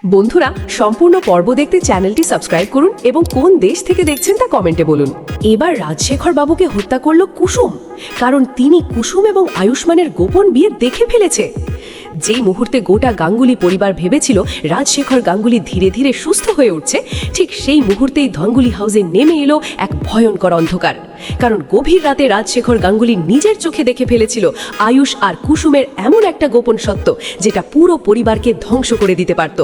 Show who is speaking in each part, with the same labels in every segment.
Speaker 1: বন্ধুরা, সম্পূর্ণ পর্ব দেখতে চ্যানেলটি সাবস্ক্রাইব করুন এবং কোন দেশ থেকে দেখছেন তা কমেন্টে বলুন। এবার রাজশেখর বাবুকে হত্যা করলো কুসুম, কারণ তিনি কুসুম এবং আয়ুষ্মানের গোপন বিয়ে দেখে ফেলেছে। যেই মুহূর্তে গোটা গাঙ্গুলি পরিবার ভেবেছিল রাজশেখর গাঙ্গুলি ধীরে ধীরে সুস্থ হয়ে উঠছে, ঠিক সেই মুহূর্তেই ধনগুলি হাউসে নেমে এলো এক ভয়ঙ্কর অন্ধকার। কারণ গভীর রাতে রাজশেখর গাঙ্গুলি নিজের চোখে দেখে ফেলেছিল আয়ুষ আর কুসুমের এমন একটা গোপন সত্য যেটা পুরো পরিবারকে ধ্বংস করে দিতে পারত।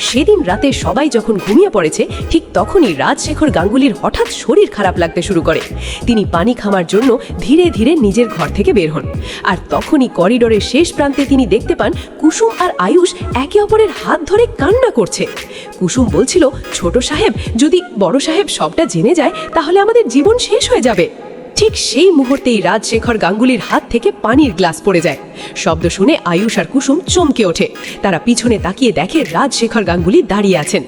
Speaker 1: সেদিন রাতে সবাই যখন ঘুমিয়ে পড়েছে, ঠিক তখনই রাজশেখর গাঙ্গুলির হঠাৎ শরীর খারাপ লাগতে শুরু করে। তিনি পানি খাওয়ার জন্য ধীরে ধীরে নিজের ঘর থেকে বের হন, আর তখনই করিডোরের শেষ প্রান্তে তিনি দেখতে পান কুসুম আর আয়ুষ একে অপরের হাত ধরে কান্না করছে। কুসুম বলছিল, ছোট সাহেব, যদি বড় সাহেব সবটা জেনে যায় তাহলে আমাদের জীবন শেষ হয়ে যাবে। ঠিক সেই মুহূর্তেই রাজশেখর গাঙ্গুলির হাত থেকে পানির গ্লাস পড়ে যায়। শব্দ শুনে আয়ুষ আর কুসুম চমকে ওঠে। তারা পিছনে তাকিয়ে দেখে রাজশেখর গাঙ্গুলি দাঁড়িয়ে আছেন।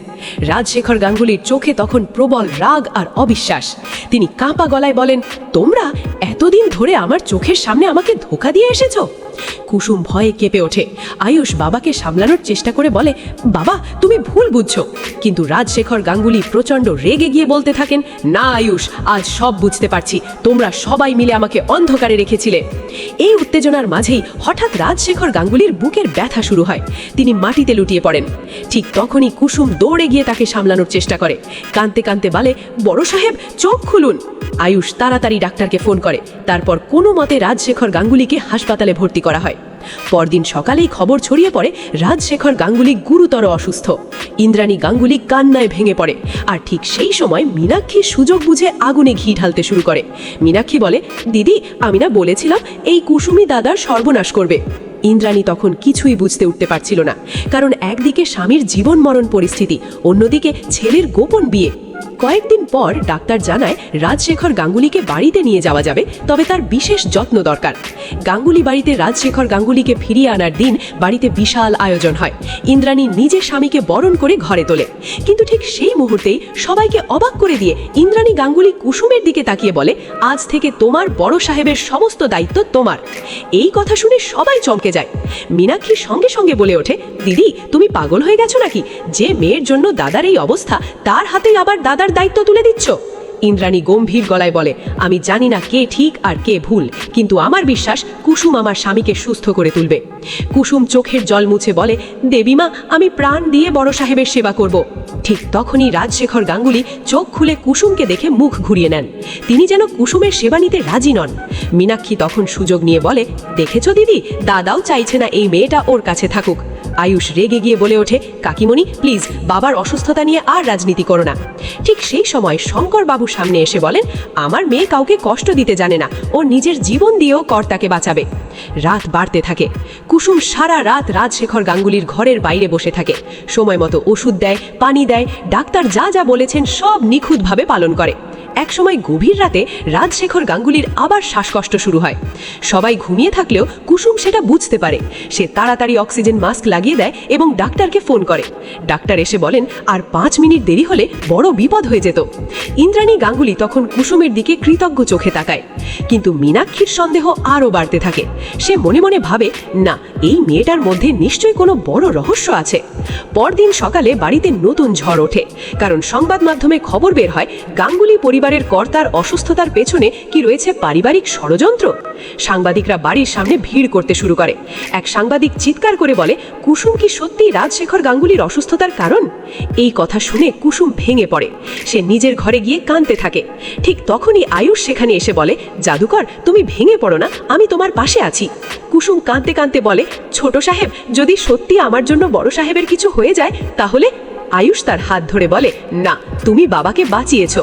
Speaker 1: রাজশেখর গাঙ্গুলির চোখে তখন প্রবল রাগ আর অবিশ্বাস। তিনি কাঁপা গলায় বলেন, তোমরা এতদিন ধরে আমার চোখের সামনে আমাকে ধোঁকা দিয়ে এসেছো। কুসুম ভয়ে কেঁপে ওঠে। আয়ুষ বাবাকে সামলানোর চেষ্টা করে বলে, বাবা, তুমি ভুল বুঝছো। কিন্তু রাজশেখর গাঙ্গুলি প্রচণ্ড রেগে গিয়ে বলতে থাকেন, না আয়ুষ, আজ সব বুঝতে পারছি, তোমরা সবাই মিলে আমাকে অন্ধকারে রেখেছিলে। এই উত্তেজনার মাঝেই হঠাৎ রাজশেখর গাঙ্গুলির বুকের ব্যথা শুরু হয়। তিনি মাটিতে লুটিয়ে পড়েন। ঠিক তখনই কুসুম দৌড়ে গিয়ে তাকে সামলানোর চেষ্টা করে। কাঁদতে কাঁদতে বলে, বড় সাহেব, চোখ খুলুন। আয়ুষ তাড়াতাড়ি ডাক্তারকে ফোন করে। তারপর কোনো মতে রাজশেখর গাঙ্গুলিকে হাসপাতালে ভর্তি করা হয়। পরদিন সকালেই খবর ছড়িয়ে পড়ে রাজশেখর গাঙ্গুলি গুরুতর অসুস্থ। ইন্দ্রাণী গাঙ্গুলি কান্নায় ভেঙে পড়ে। আর ঠিক সেই সময় মীনাক্ষী সুযোগ বুঝে আগুনে ঘি ঢালতে শুরু করে। মীনাক্ষী বলে, দিদি, আমি না বলেছিলাম এই কুসুমি দাদার সর্বনাশ করবে। ইন্দ্রাণী তখন কিছুই বুঝতে উঠতে পারছিল না, কারণ একদিকে স্বামীর জীবন মরণ পরিস্থিতি, অন্যদিকে ছেলের গোপন বিয়ে। কয়েকদিন পর ডাক্তার জানায় রাজশেখর গাঙ্গুলিকে বাড়িতে নিয়ে যাওয়া যাবে, তবে তার বিশেষ যত্ন দরকার। গাঙ্গুলি বাড়িতে রাজশেখর গাঙ্গুলিকে ফিরিয়ে আনার দিন বাড়িতে বিশাল আয়োজন হয়। ইন্দ্রাণী নিজের স্বামীকে বরণ করে ঘরে তোলে। কিন্তু ঠিক সেই মুহূর্তেই সবাইকে অবাক করে দিয়ে ইন্দ্রাণী গাঙ্গুলি কুসুমের দিকে তাকিয়ে বলে, আজ থেকে তোমার বড় সাহেবের সমস্ত দায়িত্ব তোমার। এই কথা শুনে সবাই চমকে যায়। মীনাক্ষী সঙ্গে সঙ্গে বলে ওঠে, দিদি, তুমি পাগল হয়ে গেছো নাকি? যে মেয়ের জন্য দাদার এই অবস্থা, তার হাতেই আবার দাদার দায়িত্ব তুলে দিচ্ছ। ইন্দ্রাণী গম্ভীর গলায় বলে, আমি জানি না কে ঠিক আর কে ভুল, কিন্তু আমার বিশ্বাস কুসুম আমার স্বামীকে সুস্থ করে তুলবে। কুসুম চোখের জল মুছে বলে, দেবীমা, আমি প্রাণ দিয়ে বড় সাহেবের সেবা করব। ঠিক তখনই রাজশেখর গাঙ্গুলি চোখ খুলে কুসুমকে দেখে মুখ ঘুরিয়ে নেন। তিনি যেন কুসুমের সেবা নিতে রাজি নন। মীনাক্ষী তখন সুযোগ নিয়ে বলে, দেখেছ দিদি, দাদাও চাইছে না এই মেয়েটা ওর কাছে থাকুক। আয়ুষ রেগে গিয়ে বলে ওঠে, কাকিমণি, প্লিজ বাবার অসুস্থতা নিয়ে আর রাজনীতি করো না। ঠিক সেই সময় শঙ্কর বাবু সামনে এসে বলেন, আমার মেয়ে কাউকে কষ্ট দিতে জানে না, ও নিজের জীবন দিয়েও কর্তাকে বাঁচাবে। রাত বাড়তে থাকে। কুসুম সারা রাত রাজশেখর গাঙ্গুলির ঘরের বাইরে বসে থাকে। সময় মতো ওষুধ দেয়, পানি দেয়, ডাক্তার যা যা বলেছেন সব নিখুঁতভাবে পালন করে। একসময় গভীর রাতে রাজশেখর গাঙ্গুলির আবার শ্বাসকষ্ট শুরু হয়। সবাই ঘুমিয়ে থাকলেও কুসুম সেটা বুঝতে পারে। সে তাড়াতাড়ি অক্সিজেন মাস্ক লাগিয়ে দেয় এবং ডাক্তারকে ফোন করে। ডাক্তার এসে বলেন, আর 5 মিনিট দেরি হলে বড় বিপদ হয়ে যেত। ইন্দ্রাণী গাঙ্গুলি তখন কুসুমের দিকে কৃতজ্ঞ চোখে তাকায়। কিন্তু মীনাক্ষীর সন্দেহ আরও বাড়তে থাকে। সে মনে মনে ভাবে, না, এই মেয়েটার মধ্যে নিশ্চয়ই কোনো বড় রহস্য আছে। পরদিন সকালে বাড়িতে নতুন ঝড় ওঠে, কারণ সংবাদ মাধ্যমে খবর বের হয় গাঙ্গুলি পরিবারের কর্তার অসুস্থতার পেছনে কি রয়েছে পারিবারিক ষড়যন্ত্র। সাংবাদিকরা বাড়ির সামনে ভিড় করতে শুরু করে। এক সাংবাদিক চিৎকার করে বলে, কুসুম কি সত্যি রাজশেখর গাঙ্গুলির অসুস্থতার কারণ? এই কথা শুনে কুসুম ভেঙে পড়ে। সে নিজের ঘরে গিয়ে কাঁদতে থাকে। ঠিক তখনই আয়ুষ সেখানে এসে বলে, জাদুকর, তুমি ভেঙে পড়ো না, আমি তোমার পাশে আছি। কুসুম কাঁদতে কাঁদতে বলে, ছোট সাহেব, যদি সত্যি আমার জন্য বড় সাহেবের কিছু হয়ে যায় তাহলে? আয়ুষ তার হাত ধরে বলে, না, তুমি বাবাকে বাঁচিয়েছো।